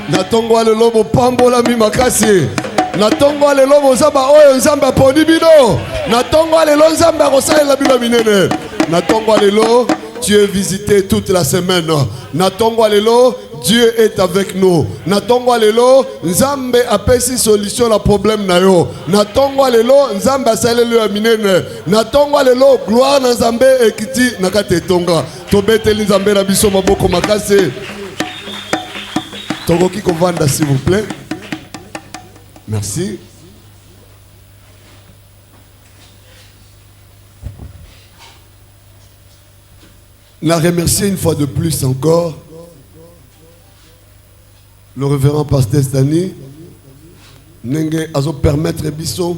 Natongwa le lobo pambola mi makasi. Natongwa le lobo zaba oyo nzamba poni bino. Natongwa le lo nzamba kosalela bino minene. Natongwa le lo, tu es visité toute la semaine. Natongwa le lo, Dieu est avec nous. Natongwa le lo, nzambe apesi solution la problème na yo. Natongwa le lo, nzambe asaleli ya minene. Natongwa le lo, gloire na nzambe ekiti nakate tonga. Tobeteli nzambe na biso maboko makasi. Togoki kovanda s'il vous plaît. Merci. La remercier une fois de plus encore le révérend pasteur Stani Nenge azo permettre biso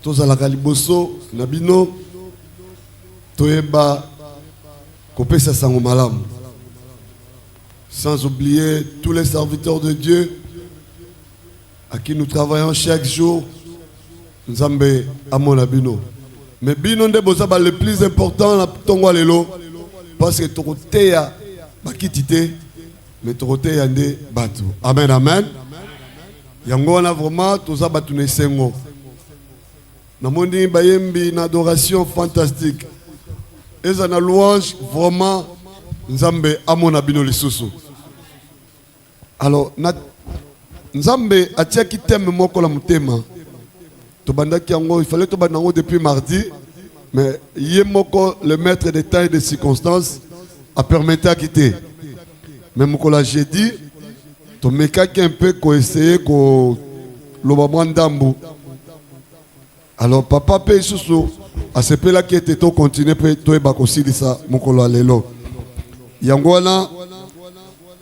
tozala kaliboso nabino toyeba kopesa sango malamu. Sans oublier tous les serviteurs de Dieu à qui nous travaillons chaque jour. Nzambe amona bino. Mais bino nde bozaba le plus important na tongwa lelo parce que tokoteya bakitite mais tokoteya nde batu. Amen amen. Yango na vraiment tozaba tunesengo. Namoni bayembi na adoration fantastique. Eza na louange vraiment Nzambe amona bino lisusu. Alors Nzambe atiaki thème moko la mutema. Tobandaki yango, il fallait tobanda yango depuis mardi, mais yemoko le maître des temps et des circonstances a permis à quitter. Mais moko la jeudi, tomekaki un peu ko essayer ko lobamandambu. Alors papa pe isusu a sepela qui était to continuer pe to eba ko silisa moko la lelo. Yango wana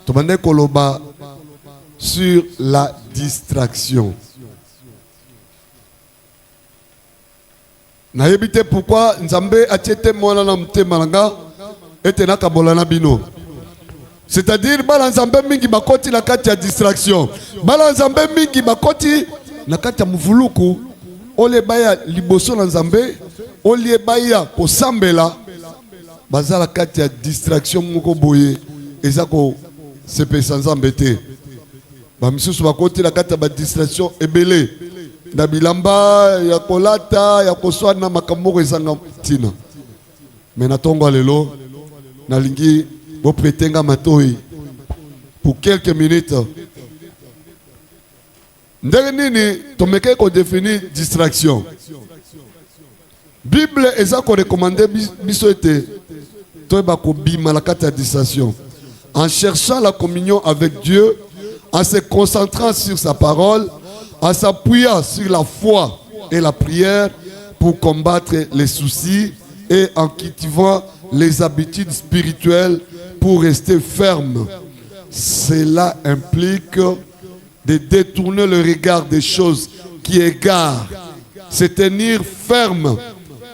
tobande koloba sur la distraction. Na yebite pourquoi Nzambe a tiete mwana na mtema nanga ete na kabola na bino. C'est-à-dire bala Nzambe mingi bakoti na kati ya distraction. Bala Nzambe mingi bakoti na kati ya muvuluku. Ole baya liboso na Nzambe, ole baya kosambela. Bazala kati ya distraction moko boye ezako sepesa Nzambe te. Ba misusu bakoti na kati ya ba distraction ebele. Na bilamba ya kolata ya koswana makambo ezanga tina. Mais na tongo lelo na lingi bo pretenga matoi pour quelques minutes. Ndenge nini tomeke ko définir distraction. Bible eza ko recommander biso ete toyeba ko bima la kati ya distraction. En cherchant la communion avec Dieu, en se concentrant sur sa parole, en s'appuyant sur la foi et la prière pour combattre les soucis et en cultivant les habitudes spirituelles pour rester ferme. Cela implique de détourner le regard des choses qui égarent, se tenir ferme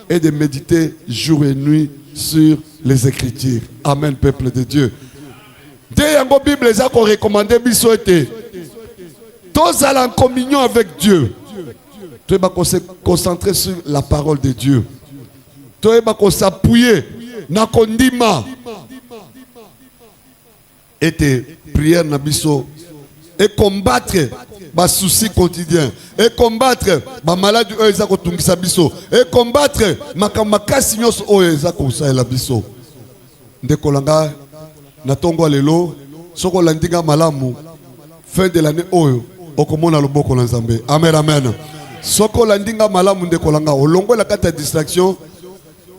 et de méditer jour et nuit sur les Écritures. Amen, peuple de Dieu. Dès la Bible, les a recommandé biso ete tous allons en communion avec Dieu. Tu vas se concentrer sur la parole de Dieu. Tu vas s'appuyer na kondima et tes prières na biso et combattre les soucis quotidiens et combattre les maladies et combattre les makasi nyos oyo ezako saela biso. Ndekolanga na tongo lelo soko landinga malamu fin de l'année oyo okomona loboko na Nzambe. Amen amen. Soko landinga malamu ndekolanga olongo la kata distraction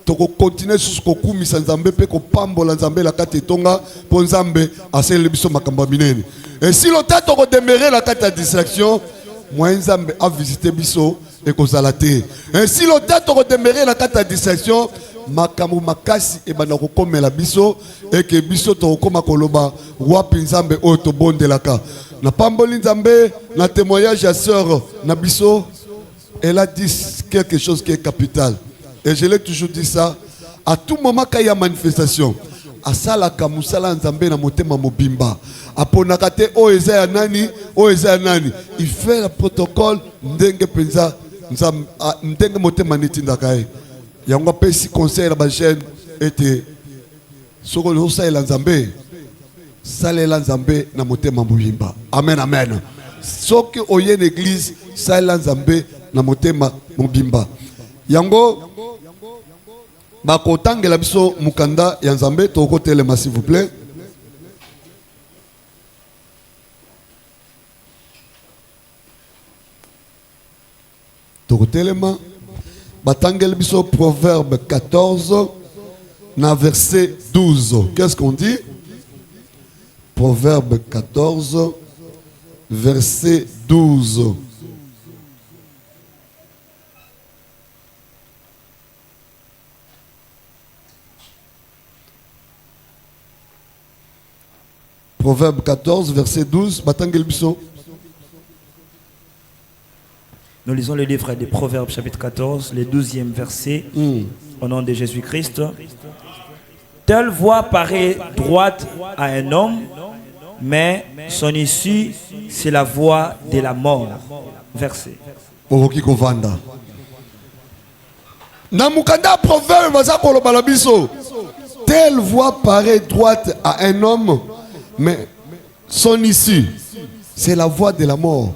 toko continuer jusqu'au kumisa Nzambe pe ko pambola Nzambe la kata tonga po Nzambe asele biso makamba minene. Et si l'autre toko demeurer la kata distraction, moi Nzambe a visité biso et kozalate. Et si l'autre toko demeurer la kata distraction, makamu makasi e bana ko komela biso et que biso to koma koloba wapi Nzambe o to bondelaka. Na pamboli Nzambe na témoignage à sœur Nabiso, elle a dit quelque chose qui est capital. Et je l'ai toujours dit ça. À tout moment qu'il y a manifestation, à ça la kamusala Nzambe na motema mobimba. Aponakate o eza nani, o eza nani. Il fait le protocole ndenge penza Nzambe ndenge motema nitindakae. Yango pesi conseil la chaîne était soko lo sa Nzambe. salela nzambe na motema mobimba. Amen, amen. Soki oye l'église, salela nzambe na motema mobimba. Yango bakotangela biso mukanda ya nzambe tokotelema s'il vous plaît. Tokotelema batangela biso Proverbe 14 na verset 12. Qu'est-ce qu'on dit? Proverbe 14 verset 12. Proverbe 14 verset 12. Batangel biso. Nous lisons le livre des Proverbes chapitre 14, le 12e verset, au nom de Jésus-Christ. Telle voie paraît droite à un homme, mais son issue, c'est la voie de la mort. Verset. Namukanda proverbe bazakolo balabiso. Telle voie paraît droite à un homme, mais son issue, c'est la voie de la mort.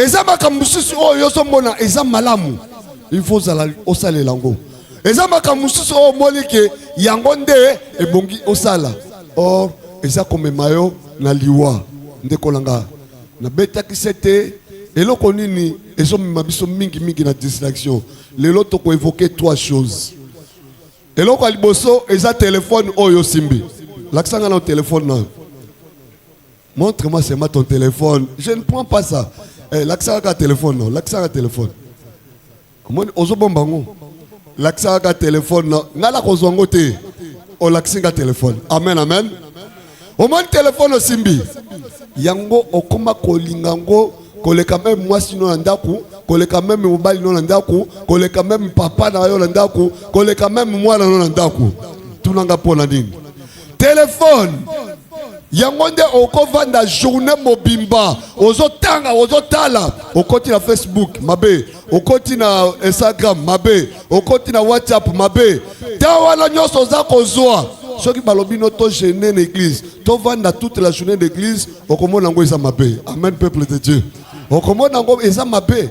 Eza makamususu oyo somona eza malamu. Il faut osala lango. Eza makamususu o molike yango nde ebongi osala. Or eza komemayo na liwa ndekolanga. Na betaki sete eloko nini ezomema biso mingi na distraction. Lelo toko évoquer trois choses. Eloko aliboso eza téléphone oyo simbi. L'accent na téléphone na. Montre-moi seulement ton téléphone. Je ne prends pas ça. L'accent à téléphone, non. L'accent à téléphone. Comment on bombango? L'accent à téléphone, non. Nala kozongo te. O l'accent à téléphone. Amen, amen. Au moins téléphone au simbi. Yango okoma kolingango koleka même moi sino nandaku, koleka même mobile no nandaku, koleka même papa na yo nandaku, koleka même moi na nandaku. Tunanga pona nini? Téléphone. Yangonde okovanda journée mobimba ozotanga ozotala okoti na Facebook mabe okoti na Instagram mabe okoti na WhatsApp mabe tawana nyoso za kozwa soki balobi no to gêner l'église to vanda toute la journée d'église okomona ngo eza mabe. Amen, peuple de Dieu. Okomona ngo eza mabe.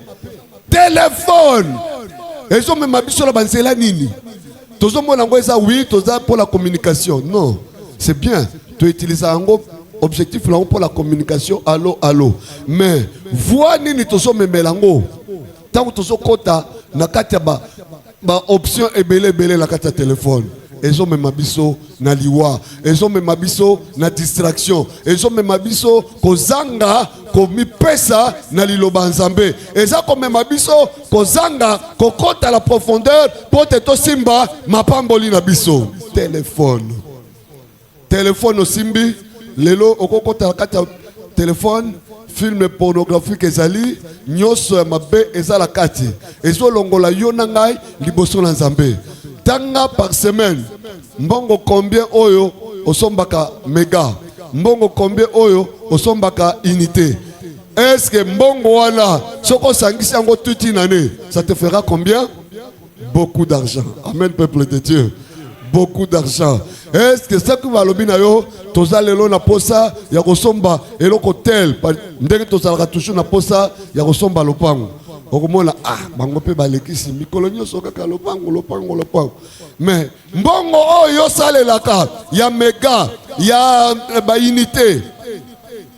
Téléphone ezo me mabiso la banzela nini tozo mona ngo eza oui toza pour la communication. Non, c'est bien. Tu utilises un objectif là pour la communication, allo. Mais voix nini tozo memelango. Tant que tozo kota na katia ba option ebele la katia téléphone. Ezo memabiso na liwa, ezo memabiso na distraction, ezo memabiso kozanga komi pesa na liloba nzambe. Eza ko memabiso kozanga kokota la profondeur pour te to simba mapamboli na biso. Téléphone au simbi, lelo okokota kata téléphone, film pornographique ezali, nyoso ya mabe ezala kati. Ezo longola yona ngai liboso na nzambe. Tanga par semaine, mbongo combien oyo osombaka méga, mbongo combien oyo osombaka unité. Est-ce que mbongo wana soko sangisi yango tuti nane, ça te fera combien? Beaucoup d'argent. Amen, peuple de Dieu. Beaucoup d'argent. Est-ce que ça que va lobby na yo toza lelo na posa ya kosomba eloko tel ndenge tozalaka toujours na posa ya kosomba lopango okomona bango pe balekisi mikolo nyonso kaka lopango mais mbongo oyo salelaka ya mega ya unité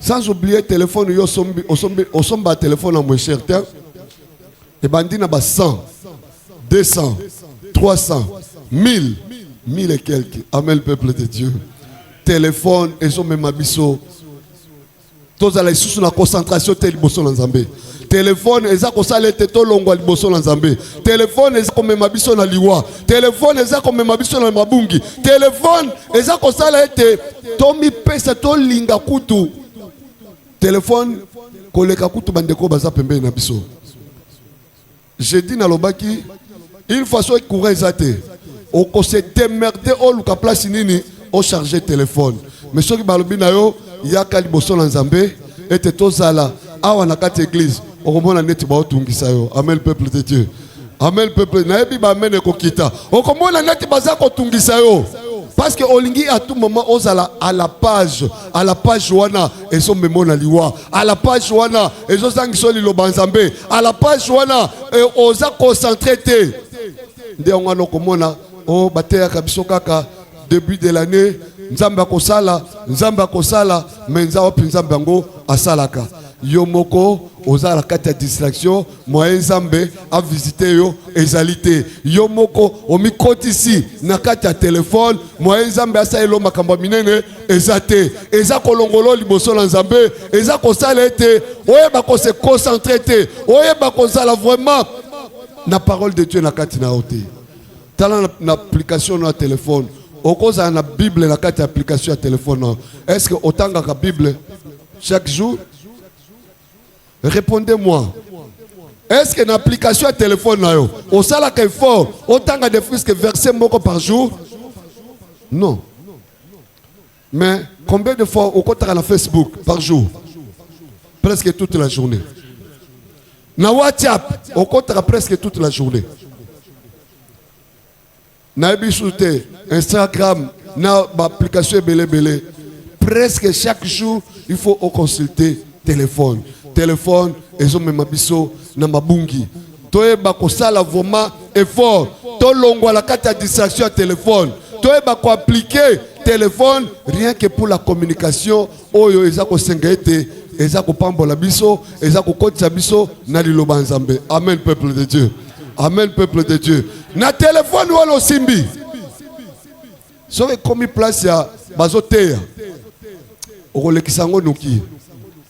sans oublier téléphone yo osomba téléphone à moins cher et bandi na ba 100 200 300 1000 et quelques. Amen, peuple de Dieu. Téléphone, et so même abisso. Tous les sous la concentration tel bosso dans Zambé. Téléphone, et ça qu'on s'allait to longo al bosso dans Zambé. Téléphone, et ça qu'on même abisso dans liwa. Téléphone, et ça qu'on même abisso dans mabungi. Téléphone, et ça qu'on s'allait Tommy pesa to linga kutu. Téléphone, koleka kutu bandeko baza pembe na biso. J'ai dit na lobaki, une façon courir zate. On s'est démerdé au luka place nini au charger téléphone. Mais ceux qui balobi na yo ya kaliboso na nzambe et tozala awa na kati église okomona neti ba otungisa yo. Amen, peuple de Dieu. Amen, peuple na yebi ba mene ko kita okomona neti baza ko tungisa yo parce que olingi à tout moment à la page wana ezo memona liwa à la page wana ezo sangiso liloba nzambe à la page wana oza concentré te nde ngwana komona o bateya kabiso kaka début de l'année nzambe akosala menza opi nzambe yango asalaka yo moko oza la kati ya distraction moyen nzambe a visité yo ezalité yo moko omikotisi na kati ya telefone moyen nzambe asaelo makambo minene ezate eza kolongolo liboso na nzambe eza kosala ete oyeba ko se concentrer te oyeba kozala vraiment na parole de Dieu na kati na ote tala na application na téléphone okoza na Bible na kati ya application ya téléphone est-ce que otanga ka Bible chaque jour? Répondez-moi. Est-ce que l'application à téléphone là, au salaire qu'il faut, autant de plus que verser moko par jour? Non. Mais combien de fois au compte à Facebook par jour? Presque toute la journée. Na WhatsApp, au compte presque toute la journée. Na Ebisute, Instagram, na application belé. Presque chaque jour, il faut consulter téléphone. Téléphone ezo mema biso na mabungi toyeba kosala vraiment effort to longwa la kati ya distraction ya téléphone toyeba ko appliquer téléphone rien que pour la communication oyo eza ko sengete eza ko pambola biso eza ko kotisa biso na liloba nzambe. Amen peuple de Dieu, amen peuple de Dieu. Na téléphone wala simbi so komi place ya bazoteya okolekisango noki.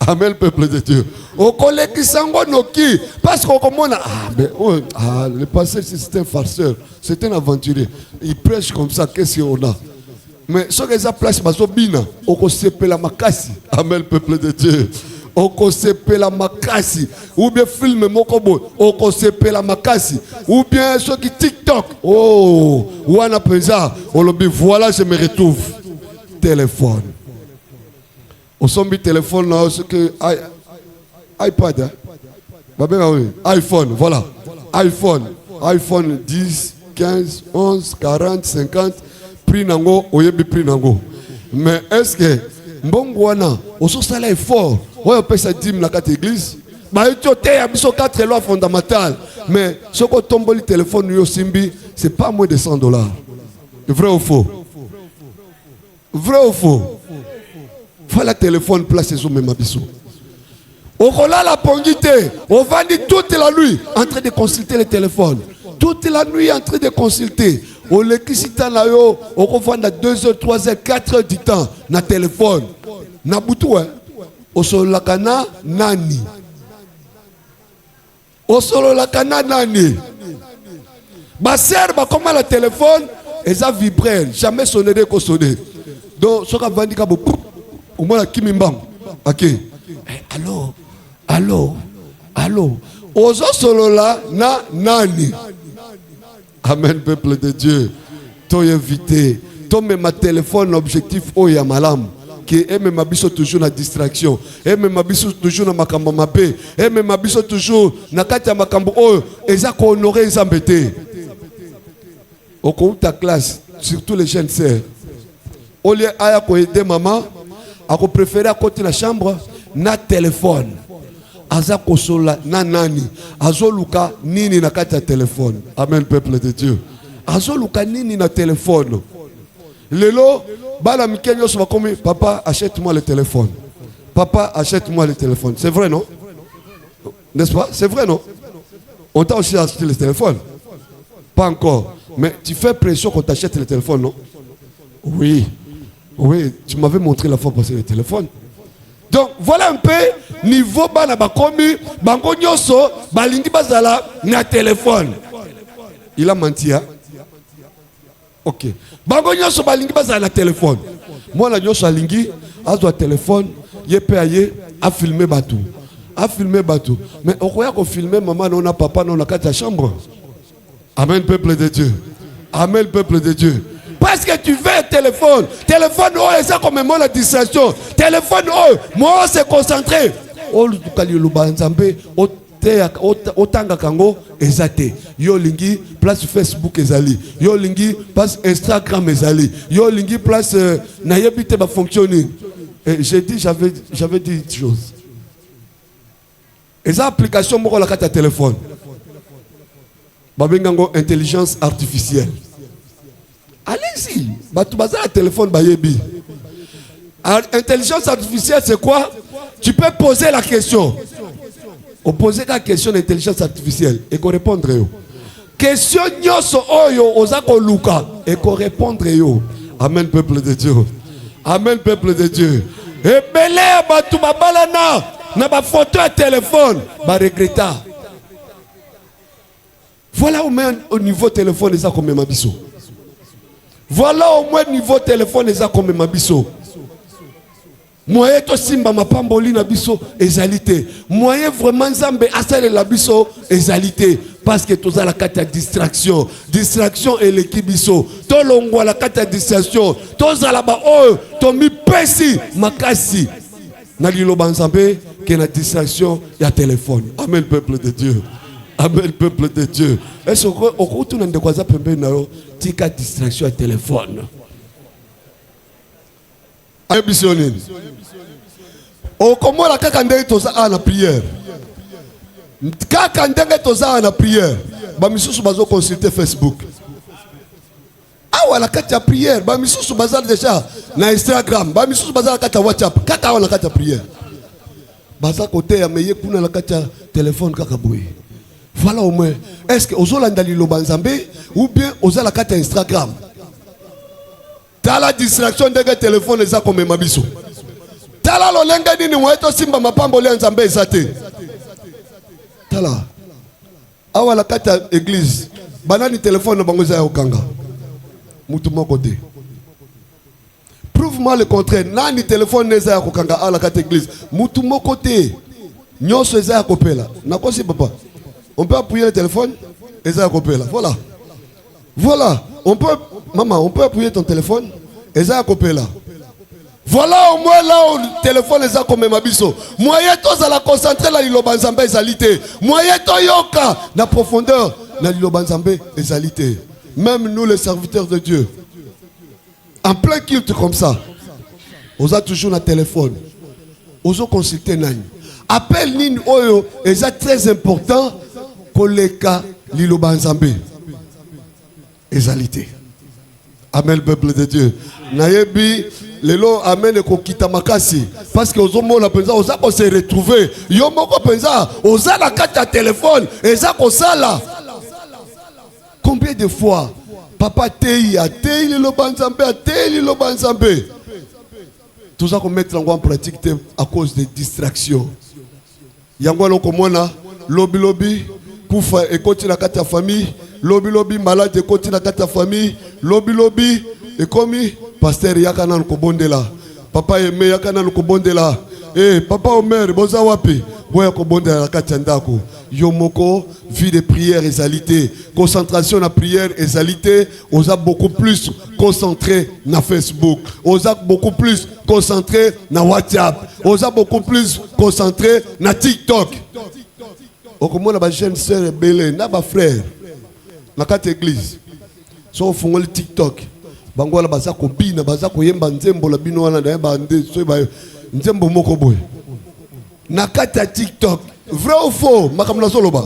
Amen peuple de Dieu. Au collègue qui noki parce qu'on commence le passé c'est un farceur, c'est un aventurier. Il prêche comme ça, qu'est-ce qu'on a? Mais ce que ça place bazobina, on sepe la makasi. Amen peuple de Dieu. On sepe la makasi ou bien film mokobo, on sepe la makasi ou bien ceux qui TikTok. Oh, wana penza, on le dit voilà je me retrouve. Téléphone. Au sombi téléphone là, ce que iPad, iPhone, voilà. iPhone 10, 15, 11, 40, 50, prix nango, oyebi prix nango. Mais est-ce que mbongwana, au sous-sala est fort, on peut ça dim la carte église, bah il y a 4 lois fondamentales. Mais ce qu'on tombe le téléphone yo simbi, c'est pas moins de $100. Vrai ou faux? Vrai ou faux? Voilà téléphone place et même abisso. Au relais la pongité, on va dire toute la nuit en train de consulter le téléphone. Toute la nuit en train de consulter. On l'électricité là yo, on va à 2h, 3h, 4h du temps na téléphone. Na boutou hein. Au solo la kana nani. Au solo la kana nani. Ba sœur ba comment le téléphone, ils a vibré, jamais sonné de ko sonné. Donc ce qu'a vendu ka au moins la Kimimbang. Ok. Allô. Ozo solo la na nani. Amen peuple de Dieu. Toi invité. Toi même ma téléphone objectif oya malam. Qui aime ma biso toujours na distraction. Aime ma biso toujours na makambo mapé. Aime ma biso toujours na kati ya makambo oyo eza ko honorer ezambete. Au cours de ta classe, surtout les jeunes sœurs. Au lieu aya ko aider maman. Ako préféré à côté de la chambre na téléphone aza kosola na nani azoluka nini na kati ya téléphone. Amen peuple de Dieu. Azoluka nini na téléphone lelo bala mikenyo so bakomi papa achète-moi le téléphone. Papa achète-moi le téléphone. C'est vrai non? N'est-ce pas? C'est vrai non? On t'a aussi acheté le téléphone? Pas encore. Mais tu fais pression qu'on t'achète le téléphone non? Oui. Oui, tu m'avais montré la fois passée le téléphone. Donc voilà un peu niveau bana bakomi bango nyoso balingi bazala na téléphone. Il a menti hein? OK. Bango nyoso balingi bazala na téléphone. Moi la nyoso alingi azo téléphone yepe aye a filmer batou. A filmer batou. Mais okoya ko filmer maman non na papa non na kati ya chambre. Amen peuple de Dieu. Amen peuple de Dieu. Parce que tu veux un téléphone. Téléphone, oh, et ça comme la distraction. Téléphone, oh, moi, c'est concentré. Oh, te otanga kango ezate yo lingi place Facebook ezali yo lingi place Instagram ezali yo lingi place na yebite ba fonctionner. J'ai dit j'avais dit une chose. Eza application moko la carte téléphone. Babengango intelligence artificielle. Allez-y, batu baza téléphone bayebi. Intelligence artificielle c'est quoi? Tu peux poser la question. On pose la question d'intelligence artificielle et qu'on répondre yo. Question nyoso oyo ozako luka et qu'on répondre yo. Amen peuple de Dieu. Amen peuple de Dieu. Et belé batu babalana na ba photo à téléphone ba regretta. Voilà au moins au niveau téléphone ça comme mabiso. Voilà au moins niveau téléphone ça comme mabiso. Moyen to simba mapamboli na biso ezalité. Moyen vraiment nzambe asale la biso ezalité parce que tous à la carte distraction. Distraction et l'équipe biso. To longwa la carte distraction. Tous à la ba oh to mi pesi makasi. Na liloba nzambe que la distraction ya téléphone. Amen peuple de Dieu. Amen peuple de Dieu. Est-ce que au retour de quoi ça pembe na yo tika distraction ya téléphone. Ambitionné. O comment la kaka ndenge toza na prière. Kaka ndenge toza na prière. Ba misusu bazo consulter Facebook. Ah wala kata prière, ba misusu baza déjà na Instagram, ba misusu baza kata WhatsApp, kaka wala kata prière. Baza côté ya meye kuna la kata téléphone kaka boye. Voilà au moins. Est-ce que ozolanda liloba nzambe ou bien ozala kata Instagram? Tala distraction de téléphone eza comme mabiso. Tala lolenga nini mweto simba mapambo le nzambe ezate. Tala. Awa la kata église. Banani téléphone bango za okanga. Mutu moko te. Prouve-moi le contraire. Nani téléphone neza ya kokanga ala kata église. Mutu moko te. Nyonso eza ya kopela. Nakosi papa. On peut appuyer le téléphone eza ya kopela. Voilà. Voilà. Maman, on peut appuyer ton téléphone et ça a là. Voilà au moins là où le téléphone est comme mabiso. Moyen tous à la concentrer la lilobanzambe ezalité. Moyen to yoka na profondeur la lilobanzambe ezalité. Même nous les serviteurs de Dieu. En plein culte comme ça. On a toujours un téléphone. On a consulté nani. Appel nin oyo est très important pour les cas lilobanzambe. Ezalité. Amen peuple de Dieu. Nayebi lelo amen ko kita makasi parce que ozomo la penza oza ko se retrouver yo moko penza oza la carte à téléphone eza ko sala. Combien de fois papa tei le banzambe tei le banzambe. Tout ça qu'on mettre en pratique à cause des distractions. Yango loko mona lobby kufa et continue la carte à famille. Lobby malade et continue la carte famille. Lobby et comme pasteur yakana nkobondela. Papa aimé yakana nkobondela. Eh papa Omer boza wapi? Boya kobondela la carte ndako. Yomoko vie de prière exalité. Concentration na prière exalité. Osa beaucoup plus concentré na Facebook. Osa beaucoup plus concentré na WhatsApp. Osa beaucoup plus concentré na TikTok. Okomona ba jeune sœur belé na ba frère. Na kati église so fungoli TikTok bangola baza ko bina baza ko yemba nzembo la bino wana na ba so ba nzembo moko boy na kati TikTok vrai ou faux makamna soloba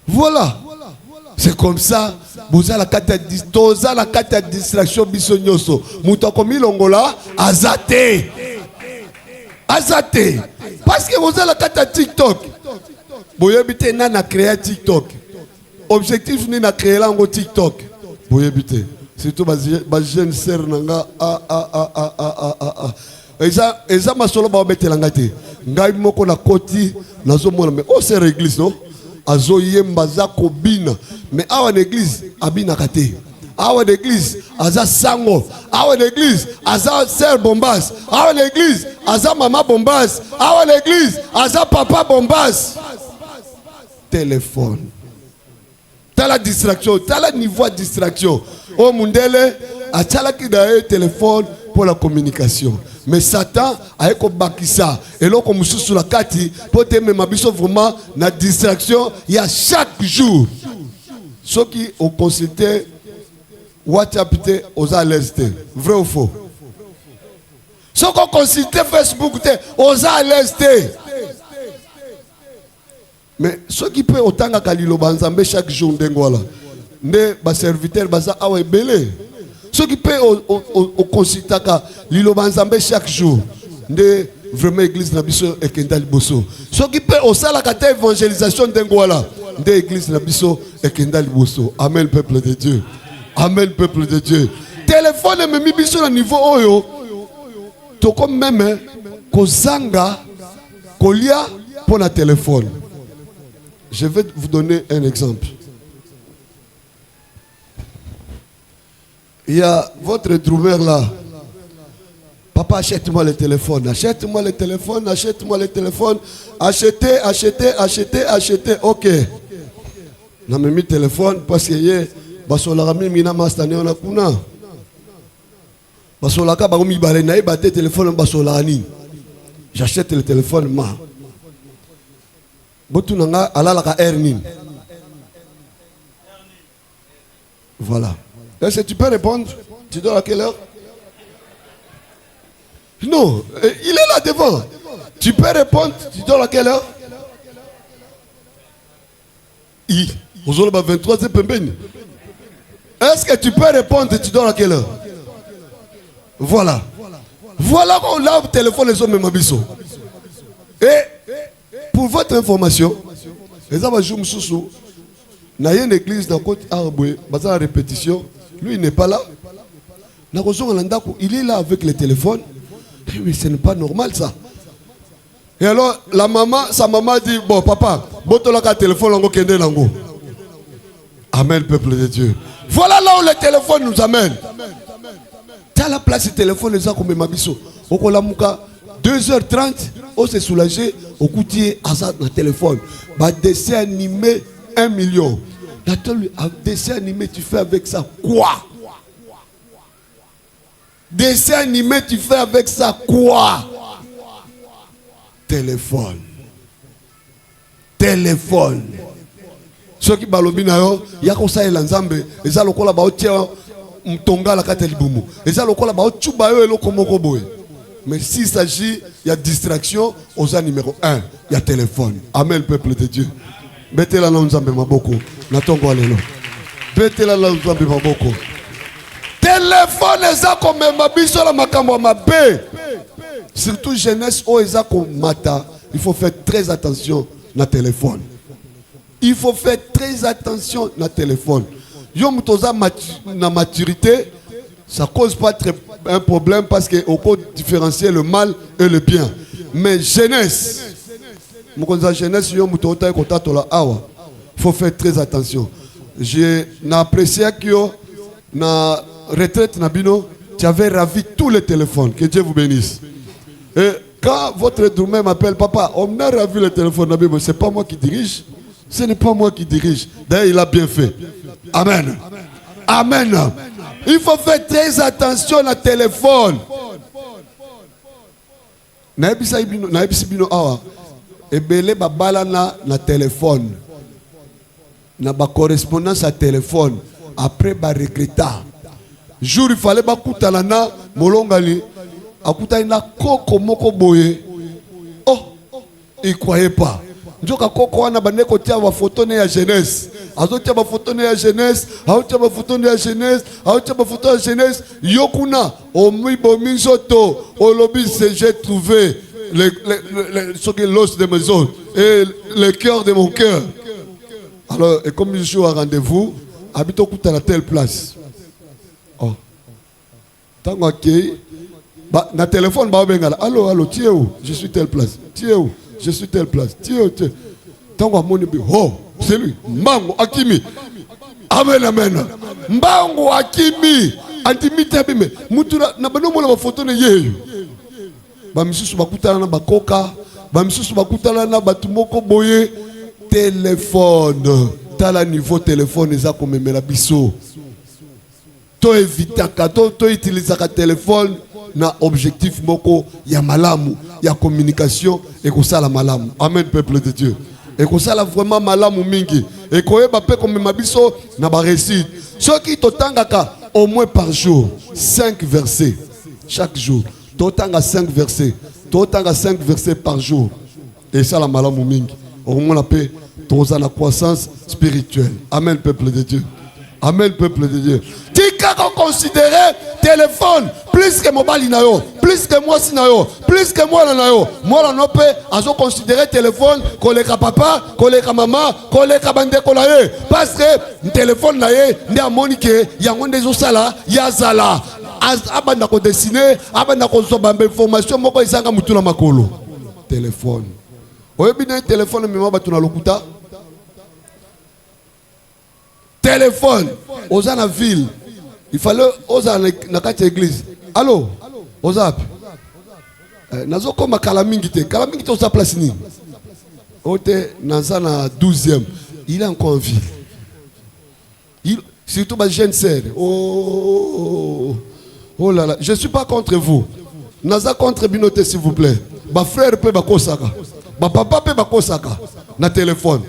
voilà c'est comme ça boza la kati toza la kati distraction biso nyoso muto komi longola azate parce que boza la kati TikTok. Boyebite na na créer TikTok. Objectif ni na créer lango TikTok. Boyebite. Surtout ba jeune sœur nanga Eza masolo ba betelanga te. Ngai moko na koti nazomona mais o sœur église non? Azo yemba za kobina. Mais awa l'église abina kate. Awa l'église aza sango. Awa l'église aza sœur bombas. Awa l'église aza maman bombas. Awa l'église aza papa bombas. Téléphone. T'as la distraction, t'as le niveau de distraction. Oh mundele, a tala ki da téléphone, pour la communication. Mais Satan a bakisa et là comme sous la kati pour te même biso vraiment na distraction il y a chaque jour. Ceux qui ont consulté WhatsApp aux à l'est, vrai ou faux? Ceux qui ont consulté Facebook aux à l'est. Mais ceux qui peuvent autant qu'à l'île Banzambe chaque jour d'Engola, ne bas serviteur baza awe belé. Ceux qui peuvent au consulter qu'à l'île Banzambe chaque jour, ne vraiment église nabiso et kendali bosso. Ceux qui peuvent au sala kata évangélisation d'Engola, de église nabiso et kendali bosso. Amen peuple de Dieu. Amen peuple de Dieu. Téléphone me mi biso na niveau oyo. To comme même kozanga kolia pour la téléphone. Je vais vous donner un exemple. Il y a votre drummer là. Papa, achète-moi le téléphone. Achète-moi le téléphone. Achète-moi le téléphone. Achetez, achetez, achetez, achetez. Ok. Je mis le téléphone parce que hier, basola mina mastane on a kuna. Basola ka bagomi balé na ibate téléphone basola ni. J'achète le téléphone ma. Botunanga alalaka ernin. Voilà. Est-ce que tu peux répondre? Tu dors à quelle heure? Non, il est là devant. Tu peux répondre? Tu dors à quelle heure? Aujourd'hui, 23, c'est pembeni. Est-ce que tu peux répondre? Tu dors à quelle heure? Voilà. Voilà qu'on lave le téléphone les hommes même. Et pour votre information, les hommes jouent sous. Il y a une église dans côte Arboué, basée à la répétition. Lui, il n'est pas là. Il est là avec le téléphone. Mais ce n'est pas normal ça. Et alors, la maman, sa maman dit, bon papa, botola téléphone lango kende lango. Amen, peuple de Dieu. Voilà là où le téléphone nous amène. Tu as la place du téléphone, les gens comme Mabiso. Au Kolamuka, 2h30, on s'est soulagé, au coutier, à le téléphone. Bah, dessin animé, 1 million. Un dessin animé, tu fais avec ça quoi? Dessin animé, tu fais avec ça quoi? Téléphone. Téléphone. Ceux qui balobi na yo, ya ko sa elanzambe, eza lokola ba otia mtonga la kata libumu. Eza lokola ba otuba yo eloko moko boye. Mais s'il s'agit, il y a distraction, aux numéro 1, il y a téléphone. Amen, peuple de Dieu. Bete la nzambe maboko. Natongo alelo. Bete la nzambe maboko. Téléphone eza comme mabiso la makambo mabe. Surtout jeunesse o eza comme mata, il faut faire très attention na téléphone. Il faut faire très attention na téléphone. Yo mutoza na maturité, ça cause pas un problème parce qu'on peut différencier le mal et le bien. Mais jeunesse, jeunesse, il faut faire très attention. J'ai apprécié que na retraite Nabino, tu avais ravi tous les téléphones. Que Dieu vous bénisse. Et quand votre domaine m'appelle, papa, on a ravi le téléphone Nabino, c'est pas moi qui dirige. Ce n'est pas moi qui dirige. D'ailleurs, il a bien fait. Amen. Amen. Il faut faire très attention au téléphone. Naibisi bino awa. Ebele babala na téléphone. Na ba correspondance à téléphone. Après ba regretta. Jour il fallait ba kutana na molongali. Akuta ina koko moko boye. Oh, il croyait pas. Njoka koko wana bandeko tia ba photo ne ya jeunesse. Azotia ba photo ne ya jeunesse, azotia ba photo ne ya jeunesse, azotia ba photo ya jeunesse. Yokuna omibo minzoto, olobi j'ai trouvé l'os de mes os et le cœur de mon cœur. Alors, et comme je suis à rendez-vous, habite au à la telle place. Oh. Tant que na téléphone, allô, allô, tu es où? Je suis telle place. Tu es où? Je suis telle place. Tu es où? Tant que mon oh, c'est lui. Mbango Akimi. Amen, amen. Mbango Akimi. Antimite abime. Mutura na bano mona ba photo ne yeyo. Ba misusu bakutana na bakoka, ba misusu bakutana na batumoko boye téléphone. Tala niveau téléphone eza komemela biso. To évitaka to utilisaka téléphone na objectif moko ya malamu ya communication et ko sala malamu. Amen peuple de Dieu. Et ko sala vraiment malamu mingi et ko yeba pe comme mabiso na ba réussite. Ceux qui totangaka au moins par jour 5 versets chaque jour. Totanga 5 versets. Totanga 5 versets par jour. Et ça la malamu mingi. Au moins la paix, tous la croissance spirituelle. Amen peuple de Dieu. Amen peuple de Dieu. Tika qu'on considérait téléphone plus que mobile nayo, plus que moi sinayo, plus que moi nayo. Moi la nope, azo considérer téléphone koleka papa, koleka maman, koleka bande kolaye parce que téléphone naye ndi amonike yango ndezo sala ya zala. Abanda ko dessiner, abanda ko soba information moko isanga mutuna makolo. Téléphone. Oyebi na téléphone mema batuna lokuta. Téléphone, aux la ville. Il fallait aux dans la église. Allô, aux ap. Nazo koma kalamingite. Kalamingite aux place ni. Ote nazana 12e. Il est encore en ville. Surtout ma jeune sœur. Oh là là, je suis pas contre vous. Naza contre binote s'il vous plaît. Ma frère peut bakosaka. Ma papa peut bakosaka. Na téléphone.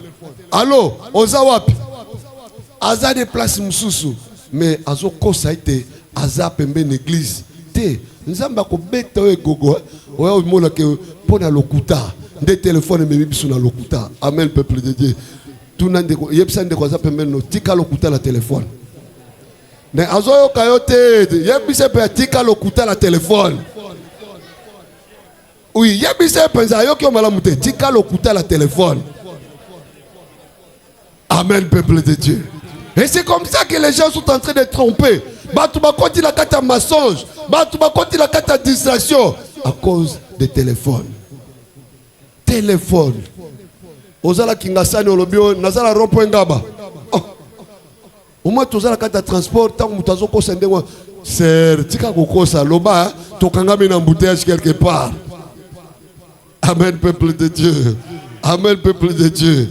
Allô, aux wapi. Aza de place mususu mais azo kosa ite aza pembe l'église te nzamba ko beta we gogo oya mona ke pona lokuta de téléphone me bisu na lokuta. Amen peuple de Dieu. Tout nande ko yebisa nde ko aza pembe no tika lokuta la téléphone ne azo yo kayote yebisa pe tika lokuta la téléphone. Oui yebisa penza yo ko malamu te tika lokuta la téléphone. Amen peuple de Dieu. Et c'est comme ça que les gens sont en train de tromper. Batouba konti la kata mensonge. Batouba konti la kata distraction. À cause des téléphones. Téléphone. Ozala kingasani olobio nazala rompo ngaba. Au moins tozala kata transport tant mutazo ko sende wa tika kokosa loba tokanga na embouteillage quelque part. Amen peuple de Dieu. Amen peuple de Dieu.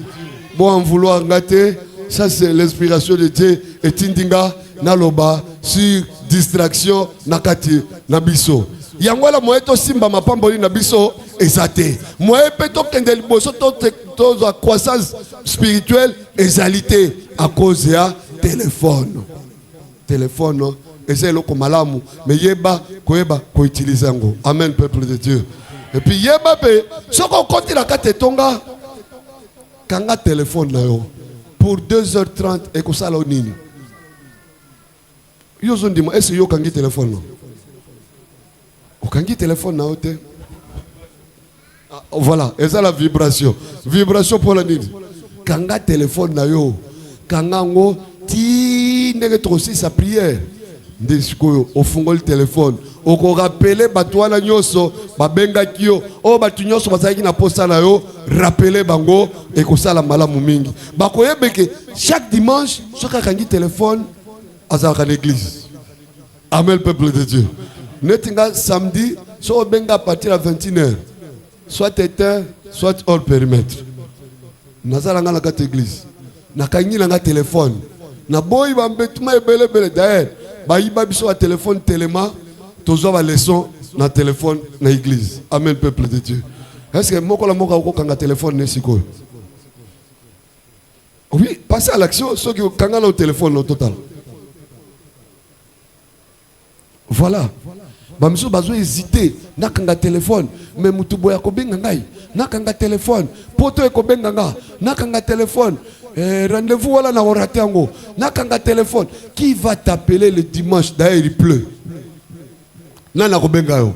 Bon en vouloir gâter. Ça c'est l'inspiration de Dieu et tindinga naloba sur distraction nakati nabiso. Yangwala moeto simba mapamboli nabiso ezate. Moepeto kende liboso to croissance spirituelle ezalité à cause ya téléphone. Téléphone ezelo ko malamu mais yeba ko utiliser ngo. Amen peuple de Dieu. Et puis yeba pe soko konti la kate tonga kanga téléphone na yo. Pour 2h30 et que ça l'a nini. Yo zone dis moi est-ce yo kangi téléphone non? O kangi téléphone na hote. Voilà, et ça la vibration. Vibration pour la nini. Kanga téléphone na yo. Kanga ngo ti ndenge trosi sa prière. Ndesiko au fungo le téléphone. O ko rappeler batwana nyoso babenga kio o batu nyoso bazaki na posta na yo rappeler bango et ko sala malamu mingi bakoyebeke chaque dimanche soka kangi téléphone azaka l'église. Amen peuple de Dieu. Netinga samedi so benga à partir à 21h soit éteint soit hors périmètre nazala ngana ka église na kangi na téléphone na boy bambetuma ebele d'ailleurs bayiba biso à téléphone tellement toujours la leçon dans le téléphone dans l'église. Amen peuple de Dieu. Est-ce que moko la moko ko kanga téléphone ne siko? Oui, passer à l'action ceux qui kanga le téléphone au total. Voilà. Bamiso bazo hésiter na kanga téléphone mais mutu boya ko benga ngai na kanga téléphone poto ko benga nga na kanga téléphone rendez-vous wala na oraté yango na kanga téléphone qui va t'appeler le dimanche d'ailleurs il pleut. Nana kobenga yo.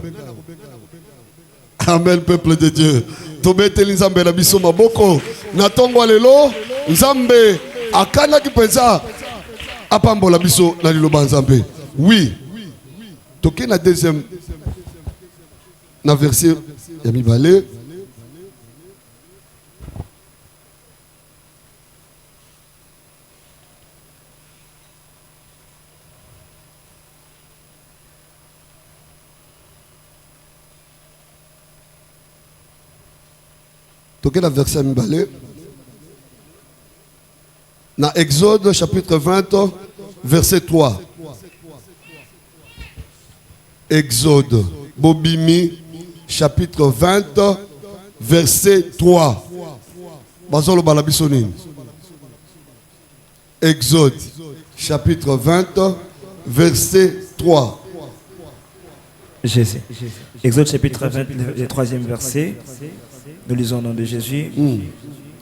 Amen peuple de Dieu. Tobeteli nzambe na biso maboko na tongo lelo nzambe akana kipenza apambola biso na liloba nzambe. Oui. Toke na deuxième na verset ya mibale. Toquez la verset Mbalé. Dans Exode chapitre 20, verset 3. Exode, Bobimi, chapitre 20, verset 3. Bazolo balabisonine. Exode, chapitre 20, verset 3. Jésus. Exode chapitre 20, le 3e verset. Nous lisons au nom de Jésus.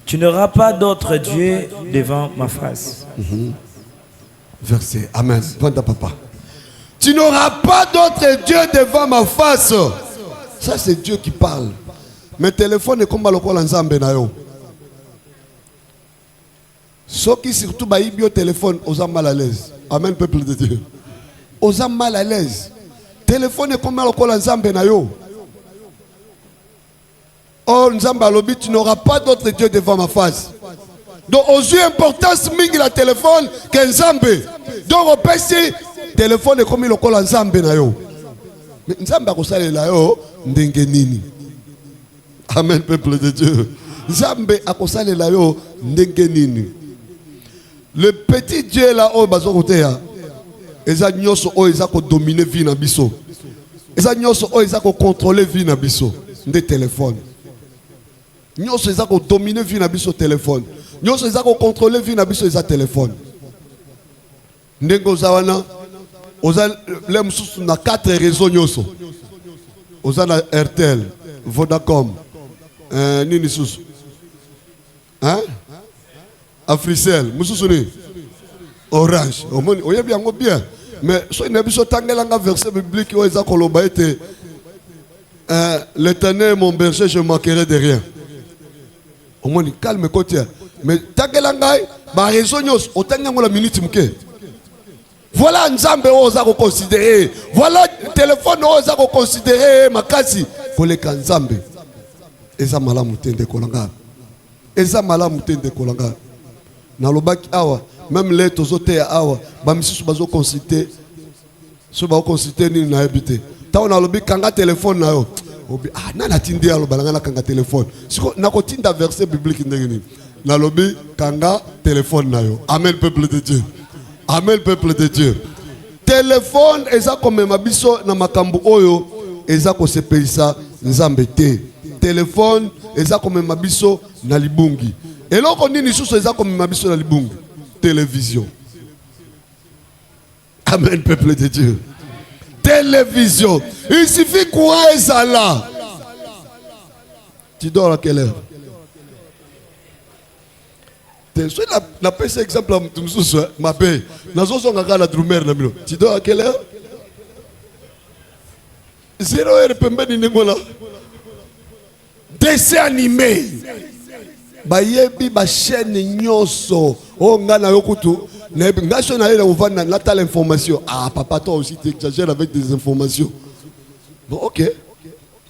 Tu n'auras pas d'autre Dieu devant ma face. Verset. Amen. Vanda papa. Tu n'auras pas d'autre Dieu devant ma face. Ça c'est Dieu qui parle. Mes téléphones est comme le nzambe na yo. Ceux qui surtout baïbi au téléphone, aux mal à l'aise. Amen peuple de Dieu. Aux mal à l'aise. Téléphone est comme le nzambe na yo. Oh nzambe alobi, tu n'auras pas d'autre Dieu devant ma face. Donc aux yeux importance mingi la téléphone que nzambe. Donc au PC téléphone est comme le nzambe na yo. Mais nzambe a kosala la yo ndenge nini. Amen peuple de Dieu. Nzambe a kosala la yo ndenge nini. Le petit Dieu là oh bazo koteya. Eza nyoso o eza ko dominer vie na biso. Eza nyoso o eza ko contrôler vie na biso. Nde téléphone. Nyoso eza ko dominer vie na biso téléphone. Nyoso eza ko contrôler vie na biso eza téléphone. Ndenge ozawana oza le mususu na 4 réseaux nyoso. Oza na Airtel, Vodacom, nini susu. Hein? Africell, mususu ni Orange. Oyebi yango bien. Mais so ina biso tangela nga verset biblique o eza koloba ete l'Éternel est mon berger, je manquerai de rien. Au moins calme côté. Mais tangela ngai ba réseau nyos otangango la minute muke. Voilà nzambe oza ko considérer. Voilà téléphone oza ko considérer makasi koleka nzambe. Eza malamu tende kolanga. Eza malamu tende kolanga. Na lobaki awa même les tozote ya awa ba misusu bazo consulter so ba consulter ni na habité. Ta on a lobi kanga téléphone na yo. Obi ah nana tindi alo balanga na kanga téléphone. Siko na ko tinda verset biblique ndengeni. Na lobi kanga téléphone na yo. Amen peuple de Dieu. Amen peuple de Dieu. Téléphone eza comme mabiso na makambu oyo eza ko sepelisa nzambe te. Téléphone eza comme mabiso na libungi. Et là on dit ni sous eza comme mabiso na libungi. Télévision. Amen peuple de Dieu. Télévision. Il suffit quoi ça là. Tu dors à quelle heure? La PC exemple ma paix. La drumer na milo. Tu dors à quelle heure? 0 heure pembe ni ngola. Dessin animé. Bayebi ba chaîne nyoso. Oh ngana yokutu. National on va na telle information. Ah papa toi aussi tu exagères avec des informations. Bon OK.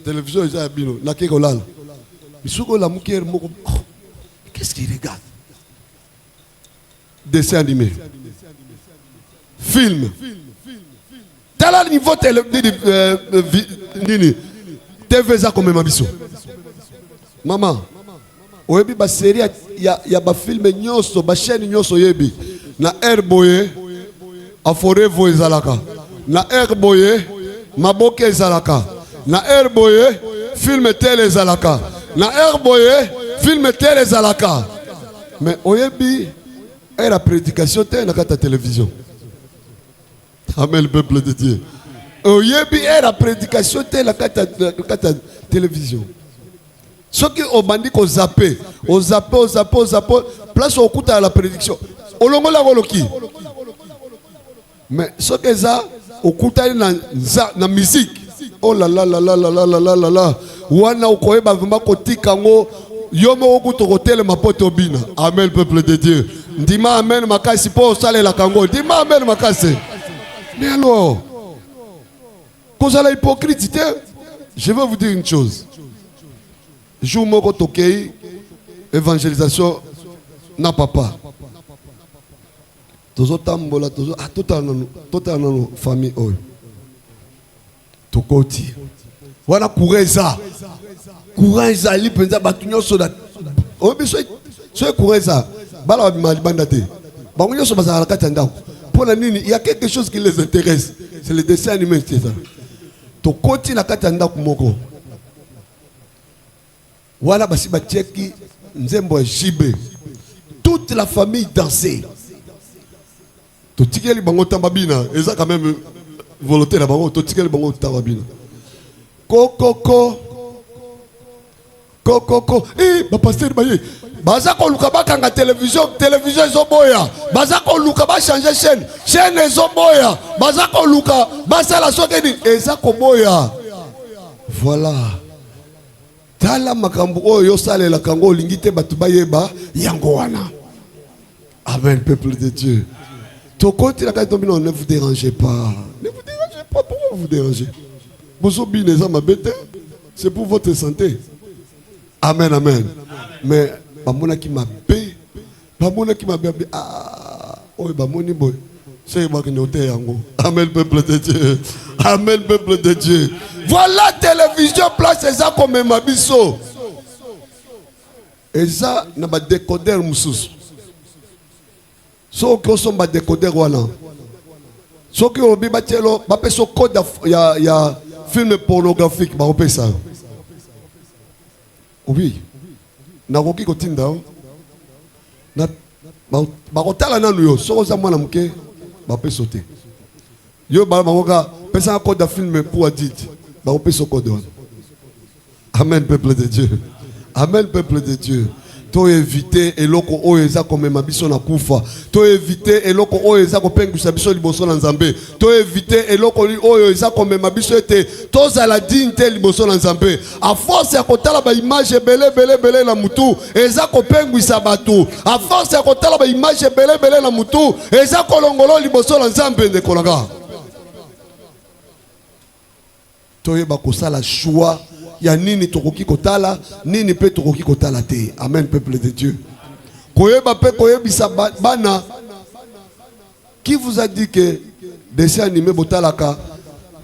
Télévision déjà bino. Na ke kolala. Bisuko la muker moko. Qu'est-ce qu'il regarde? Dessin animé. Film. T'as le niveau TV ça comme mabiso. Maman. Oyebi ba série ya ba film nyoso ba chaîne nyoso yebi na Airboye Aforevo ezalaka na Airboye Maboke ezalaka na Airboye film télé ezalaka na Airboye film télé ezalaka. Mais oyebi et la prédication t'es dans ta télévision. Amen le peuple de Dieu. Oyebi et la prédication t'es dans ta télévision. Ceux qui ont bandit qu'on zappé, on zappé, place au coup à la prédiction. Au long de la voloki. Mais ceux qui ont au coup à la musique. Oh là là là là là là là là là. Wana ukoe bavuma kotika ngo yomo okuto hôtel mapoto bina. Amen peuple de Dieu. Dima amen makasi po sale la kango. Dima amen makasi. Mais alors, cause à la hypocrite, je vais vous dire une chose. Jour moko tokei évangélisation na papa. Tozo tambola tozo total famille oyo. Tokoti. Wana kureza. Kureza li penza batu nyoso da. Obi so kureza. Bala ba banda te. Ba nyoso bazala kati ndako. Pour la nini, il y a quelque chose qui les intéresse. C'est le dessin animé c'est ça. tokoti na kati ya ndako moko wana basi batieki nzembo ya jibe, toute la famille dansait. Totikeli bango tambabina, eza quand même volonté na bango, totikeli bango tambabina. Kokoko kokoko ba pasteur baye baza ko luka bakanga télévision ezoboya, baza ko luka ba changer chaîne ezoboya, baza ko luka basala sokeni eza ko boya. Voilà. Tala makambo oyo salela kango lingite batu bayeba yango wana. Amen, peuple de Dieu. Tokoti la kaitombino, ne vous dérangez pas. Ne vous dérangez pas, pourquoi vous dérangez? C'est pour votre santé. Amen, amen. Mais bamona qui m'a bé, bamona qui m'a bé, ah, oh bamoni boy. C'est moi qui noté yango. Amen, peuple de Dieu. Amen, peuple de Dieu. Voilà télévision place ça comme mabiso. Et ça n'a pas décodeur mususu. So que son ba décodeur wana. So que obi batelo ba peso code ya film pornographique ba opé ça. Oui. Na koki kotinda na ba kotala nanu yo so za mwana muke ba peso te. Yo ba makoka pesa code de film pour adit. Ba opé so code. Amen, peuple de Dieu. Amen, peuple de Dieu. To éviter eloko oyo eza komema biso na kufa. To éviter eloko oyo eza kopengwisa biso liboso na Nzambe. To éviter eloko oyo eza komema biso ete tozala dignité liboso na Nzambe. A force ya kotala ba image belé na mutu eza kopengwisa bato. A force ya kotala ba image belé na mutu eza kolongolo liboso na Nzambe ndekolanga. To yeba kosala choix. Ya nini tokoki kotala, nini pe tokoki kotala te. Amen, peuple de Dieu. Koyeba pe koyebisa bana. Qui vous a dit que dessin animé botalaka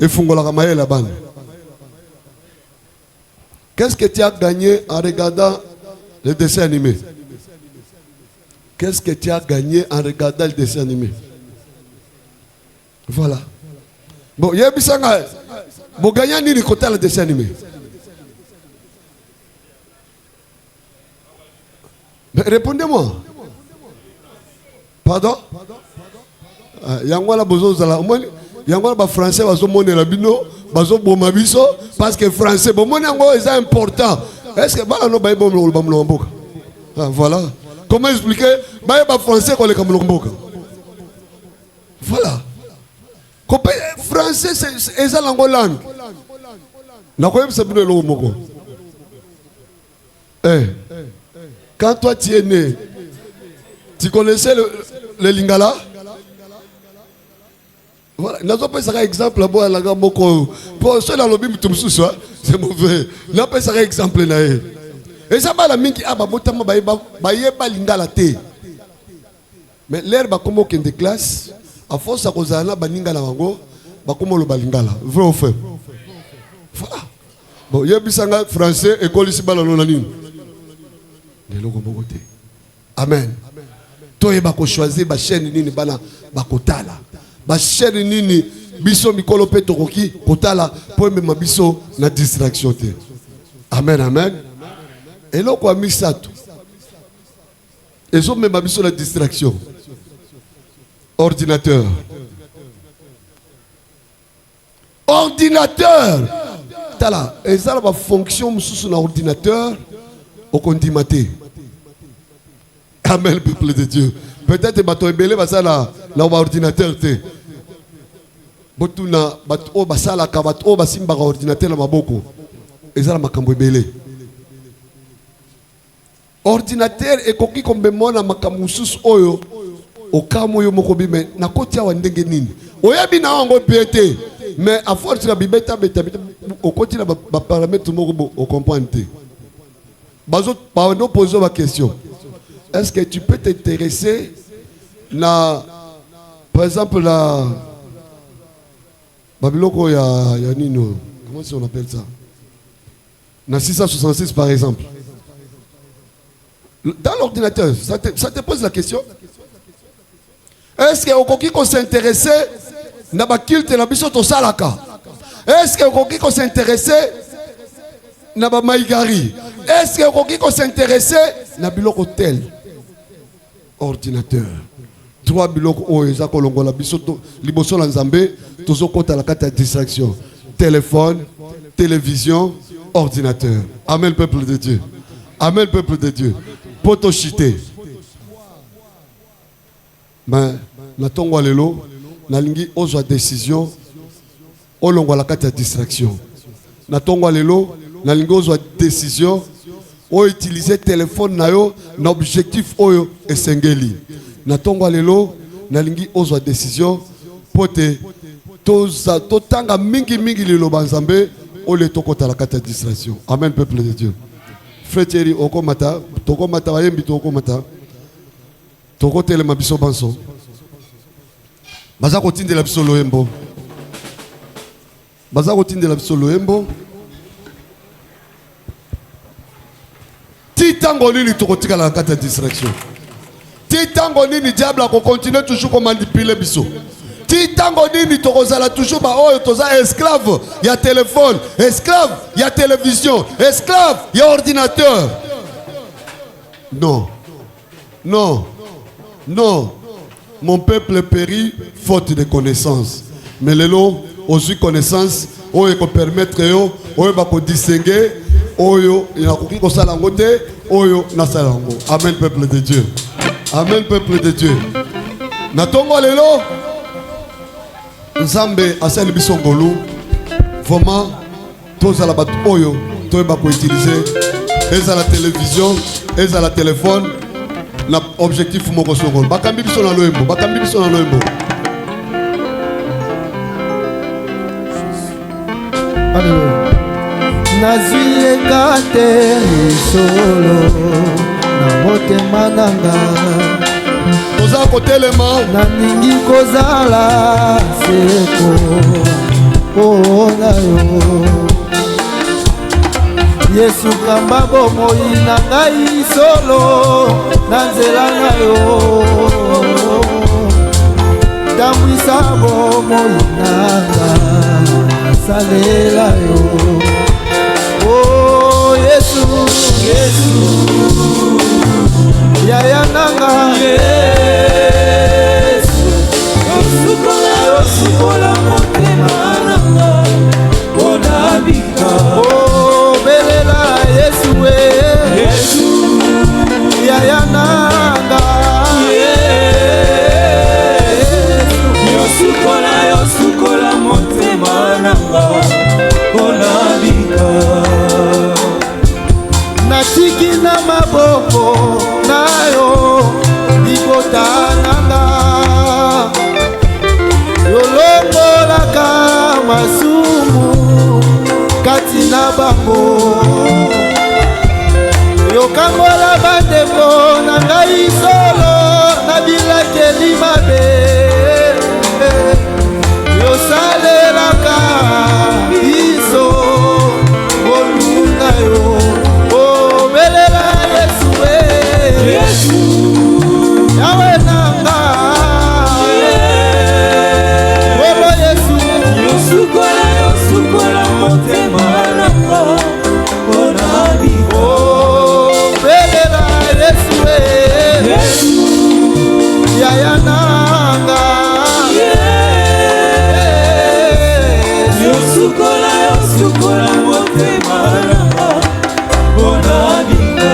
et fungolaka mayela bana? Qu'est-ce que tu as gagné en regardant le dessin animé? Qu'est-ce que tu as gagné en regardant le dessin animé? Voilà. Bon, yebisanga bo gagner nini kotala le dessin animé? Répondez-moi. Pardon? Yangwala bozo zala. Yangwala ba français bazo mone la bino, bazo boma biso parce que français bon mone yango est important. Est-ce que bala no ba bom lo ba mboka? Voilà. Comment expliquer ba français ko le kam mboka? Voilà. Copé français c'est eza lango langue. Na ko yebisa bino lo moko. Quand toi tu es né, tu connaissais le lingala? Voilà. Nous avons pris un exemple là-bas, là, pour ceux dans le bim tout c'est mauvais. Nous avons pris un exemple là. Et ça va la mine qui a babotama ba lingala te. Mais l'air ba comme aucun de classe, à force à cause na baninga na wango, ba comme le balingala. Vrai ou faux? Voilà. Bon, yebisanga français école ici balano na nini? Amen. Toi bako choisir ba chaîne nini bana bakotala. Ba chaîne nini biso mikolo pe tokoki kotala po mema biso na distraction te. Amen, amen. Et là quoi misato. Ezo mema biso na distraction. Ordinateur. Ordinateur. Tala, et ça la fonction sous un ordinateur au condimate. Amen, peuple de Dieu. Peut-être que tu as un ordinateur. Botuna bato basala kabato basimba ordinateur na maboko. Ezala makambo ebele. Ordinateur ekoki kombemona makambo susu oyo okamo yo moko bime na kotia wa ndenge nini. Oyabi na ngo piété mais à force la bibeta beta okoti na ba paramètre moko o comprendre. Bazo pa no poser ma question. Est-ce que tu peux t'intéresser na par exemple la Babiloko ya nino, comment on appelle ça? Na 666 par exemple. Dans l'ordinateur, ça te pose la question. Est-ce que okoki ko s'intéresser na ba culte na biso to salaka? Est-ce que vous s'intéresser na ba maigari? Est-ce que vous s'intéresser na biloko tel ordinateur? Trois biloko oyo eza kolongola biso liboso la nzambe tozo kota la carte de distraction. Téléphone, télévision, ordinateur. Amen peuple de Dieu. Amen peuple de Dieu. Poto chité. Mais na tongo lelo na lingi ozwa décision olongo la carte de distraction. Na tongo lelo na lingi ozwa décision o utiliser téléphone na yo na objectif oyo esengeli. Na tongo lelo na lingi ozwa décision pote to tanga mingi lelo banzambe ole tokota la carte de distraction. Amen peuple de Dieu. Frère Thierry okomata tokomata bayembi tokomata toko telema biso banso baza kotindela biso loyembo baza kotindela biso loyembo ti tango nini tokotikala na kati ya distraction ti tango nini diable akokontinue toujours komanipuler biso ti tango nini tokozala toujours ba oyo toza esclave ya téléphone esclave ya télévision esclave ya ordinateur. Non non non, mon peuple périt faute de connaissance. Mais les lots, aussi connaissance, oyo ko permettre yo, oyo ba ko distinguer, oyo ina ko ko sala ngote, oyo na sala ngo. Amen peuple de Dieu. Amen peuple de Dieu. Na tongo lelo, Nzambe asali biso ngolu. Vraiment, tous à la bat oyo, to ba ko utiliser, eza la télévision, eza la téléphone. Na objectif moko songol bakambi biso na loembo bakambi biso na loembo. Alléluia. Nazwi ekate solo na motema nanga toza kotelema nalingi kozala seko mpona yo Yesu kamba bomoi na ngai solo na nzela na yo tambwisa bomoi nanga salela yo oh Yesu Yesu yaya nanga Yesu yosukola motema nanga bonabika belela Yesu we Yesu yaya nanga yosukola motema nanga bonabika natiki na maboko nayo libota nanga yolongolaka masumu kati na bango yokangola bandeko na ngai solo na bilakeli mabe yosalelaka biso bolunga yo obelela Yesu we Yesu yawe nanga bolo Yesu yosukola motema nanga bonabi obelela Yesu we Yesu yaya nanga yosukola motema nanga bonabika.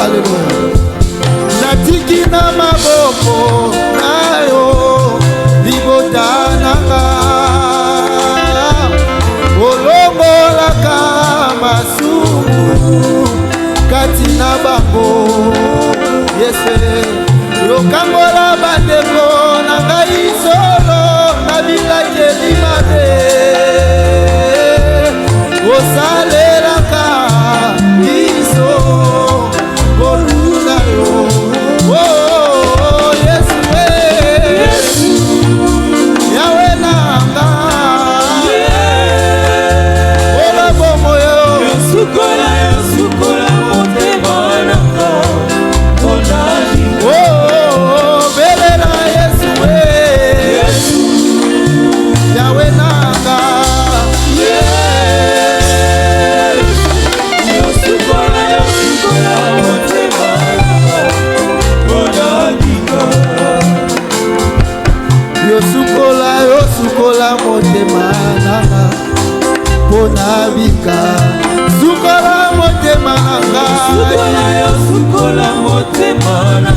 Alléluia. Natiki na maboko nayo libota nanga olongolaka masumu kati na bango Yesu yokangola bandeko na ngai solo na bilakeli mabe osalelaka biso boluna yo oh Yesu we Yesu yawe nanga ola bomo yo yosukola motema nanga onali oh bele sukola motema na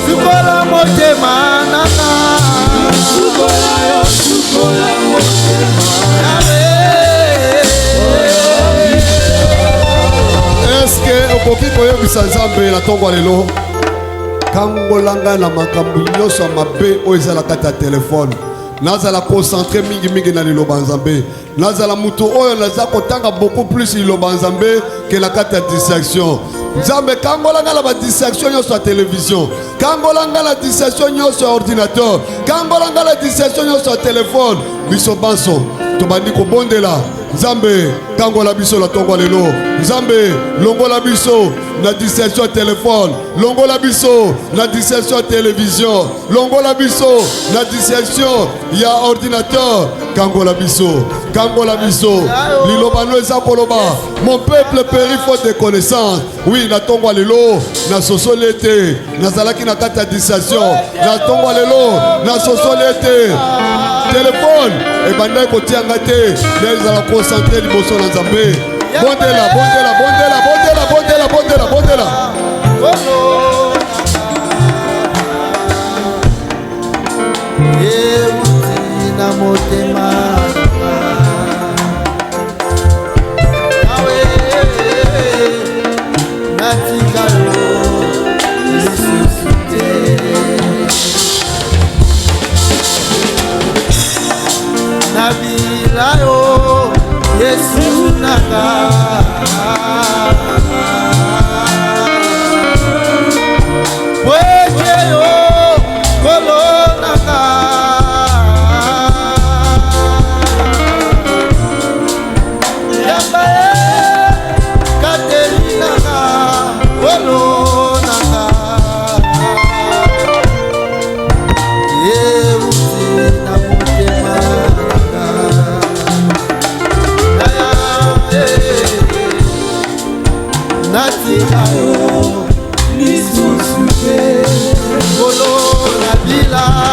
sukola motema nanga sukola motema eske okoki koyebisa Nzambe na ntongo ya lelo kangolanga na makambo nyonso mabe oyo ezala kati ya telefone nazala concentré mingi na liloba Nzambe nazala mutu oyo naza kotanga beaucoup plus liloba Nzambe ke na kati ya distraction Nzambe kangolanga na ba distraction nyonso ya télévision kangolanga na distraction nyonso ya ordinateur kangolanga na distraction nyonso ya téléphone biso banso tobandi kobondela Nzambe kangola biso la tongo lelo Nzambe longola biso na distraction téléphone longola biso na distraction télévision longola biso na distraction ya ordinateur kangola biso lilobano eza koloba mon peuple périt faute de connaissance oui na tongo lelo na sosolete nazalaki na kati ya distraction na tongo lelo na sosolete téléphone ebandai kotianga te nezala concentré liboso na Nzambe bondela euti na motema nawe natikalo lisusu te nabila yo Yesu nanga weche yo kolo nanga yamba kateli nanga kolo nanga yeuti na motema natikayo lisusu te kolo nabila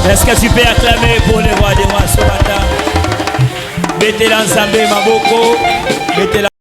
Est-ce que tu peux acclamer pour le roi des rois ce matin? Mettez l'ensemble, Maboko. Mettez